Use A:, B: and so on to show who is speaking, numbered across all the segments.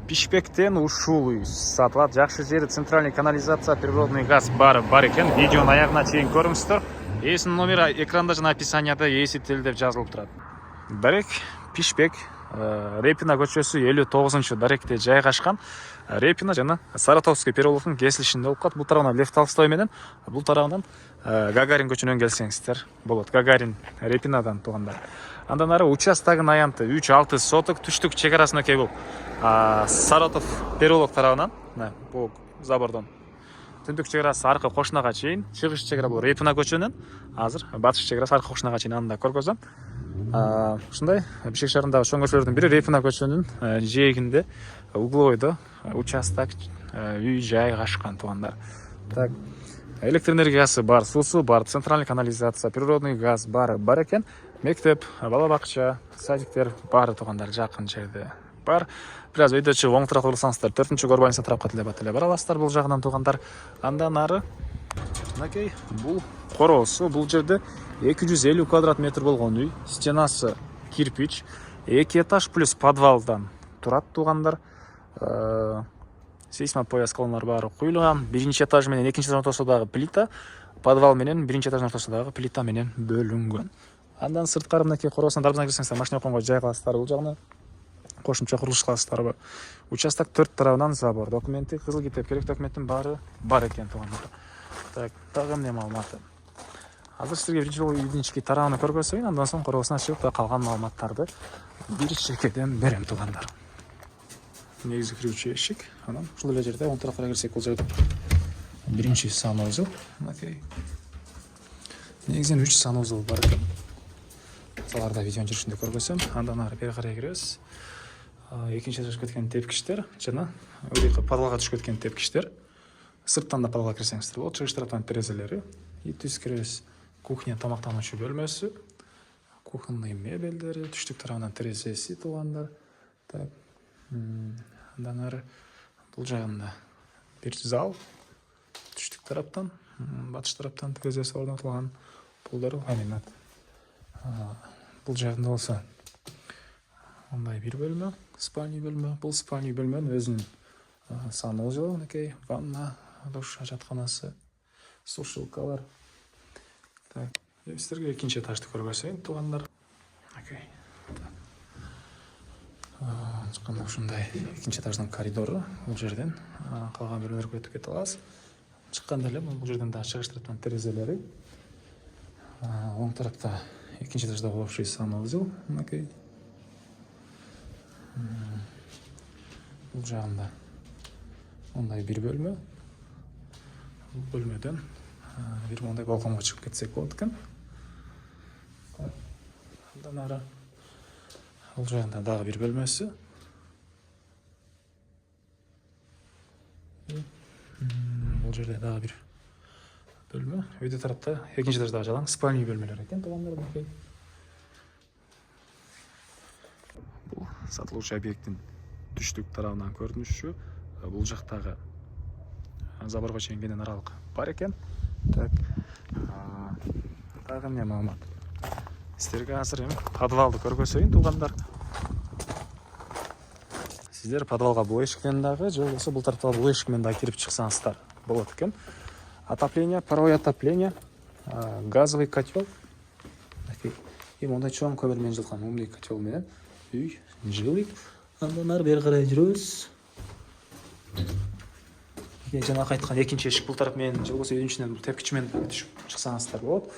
A: Пишпектен ушул үй сатылат. Жакшы жери центральный канализация, природный газ бар экен. Видеонун аягына чейин көрүңүздөр. Эсинин номери экранда жана описанияда эси тилде жазылып турат. Дарек Пишпек Репина көчөсү 59 даректе жайгашкан. Репина жана Саратовский переулоктун кесилишинде болуп калат. Бул тарабынан Лев Толстой менен, бул тарабынан Гагарин көчөнөн келсеңиздер болот. Гагарин Репинадан туугандар. Андан ары участогун аянты 3-6 соток түштүк чегарасына кей болуп. Саратов переулок тарабынан, бул забордон түндүк чегарасы аркы кошунага чейин, чыгыш чегара бул Репина көчөнүн, азыр батыш чегарасы аркы кошунага чейин анда көргөзөм. Ушундай Бишкек шаарындагы чоң көчөлөрдүн бири Репина көчөнүн жээгинде угловойдо участок үй жайгашкан туугандар. Так, электр энергиясы бар, суусу бар, центральный канализация, природный газ бар экен. Мектеп, бала бакча, садиктер бар туугандар, жакын жерде бар. Бираз өйдө чыгып оң тарапка бурсаңыздар, 4-Горбаница тарапка теле бара аласыздар бул жагынан туугандар. Андан ары мынакей бул короосу, бул жерде 250 квадрат метр болгон үй, стенасы кирпич, 2 этаж плюс подвалдан турат туугандар. Сейсмопояс колоналар баары куюлган. Биринчи этаж менен экинчи этаждын ортосундагы плита, подвал менен биринчи этаждын ортосундагы плита менен бөлүнгөн. Андан сырткары мынакей короосуна дарбазына кирсеңиздер, машина койгонго жай кыласыздар. Бул жагына кошумча курулуш кыласыздар. Участок 4 тарабынан забор, документи, кызыл китеп, керек документтин баары бар экен туугандар. Так, дагы эмне маалыматы? Азыр силерге биринчи жолу үйдүн ички тарабын көргөзөйүн, андан соң короосуна чыгып калган маалыматтарды бир чекеден берем туугандар. Негизи кирүүчү эшик, анан ушул эле жерде оң тарапка кирсек, бул жерде биринчи санузел. Мынакей. Негизинен 3 санузел бар экен. Аларда видеонун жүрүшүндө көргөзөм. Андан ары бери карай киребиз. Экинчи этажга кеткен тепкичтер жана подвалга түшүп кеткен тепкичтер. Сырттан да подвалга кирсеңиздер болот. Чыгыш тараптан терезелери. И түз киребиз. Кухня, тамактануучу бөлмөсү. Кухонный мебелдери, түштүк тарабынан терезеси туугандар. Так. Андан ары бул жагында бир зал. Түштүк тараптан, батыш тараптан терезеси орнотулган. Булдар ламинат. Бул жагында болсо мындай бир бөлмө, спальный бөлмө. Бул спальный бөлмөнүн өзүнүн санузелу, мынакей ванна, душ, жатканасы, сушилкалар. Так, силерге экинчи этажды көргөзөйүн туугандар. Окей. Чыкканда ушундай экинчи этаждын коридору, бул жерден калган бөлмөлөргө өтүп кете аласыз. Чыкканда эле бул жерден да чыгыш тараптан терезелери. Оң тарапта экинчи этажда общий санузел, мынакей. Бул жагында мындай бир бөлмө. Бул бөлмөдөн бир мындай балконго чыгып кетсек болот экен. Андан ары бул жагында дагы бир бөлмөсү. Бул жерде дагы бир бөлмө. Өйдө тарапта экинчи этаждагы жалаң спальный бөлмөлөр экен туугандар. Бул сатылуучу объекттин түштүк тарабынан көрүнүшү. Бул жактагы заборго чейин кенен аралык бар экен. Так. Дагы эмне маалымат? Силерге азыр подвалды көргөзөйүн туугандар. Сиздер подвалга бул эшиктен дагы, же болбосо бул тарапта бул эшик менен дагы кирип чыксаңыздар болот экен. Отопление, паровое отопление, газовый котел. И мондай чоң көмүр менен жылган умный котел менен үй жылыйт. Андан ары бери карай жүрөбүз. Жана айткан экинчи эшик бул тарап менен, же болбосо үйдүн ичинен бул тепкич менен түшүп чыксаңыздар болот.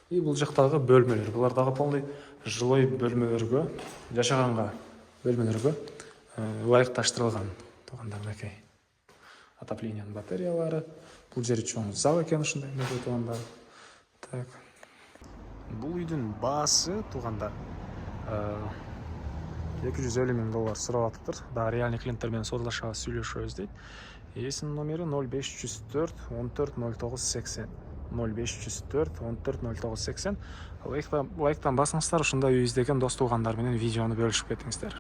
A: И бул жактагы бөлмөлөр, булар дагы полный жилой бөлмөлөргө, жашаганга бөлмөлөргө ылайыкташтырылган туугандар. Мынакей отоплениянын батареялары. Бул жери чоң зал экен, ушундай мебель туугандар. Так. Бул үйдүн баасы туугандар 250 000 доллар сурап атыптыр. Дагы реальный клиенттер менен содалашабыз, сүйлөшөбүз дейт. Эсинин номери 0504 14 09 80. 0504 14 09 80. Лайктан басыңыздар, ушундай үй издеген дос туугандар менен видеону бөлүшүп кетиңиздер.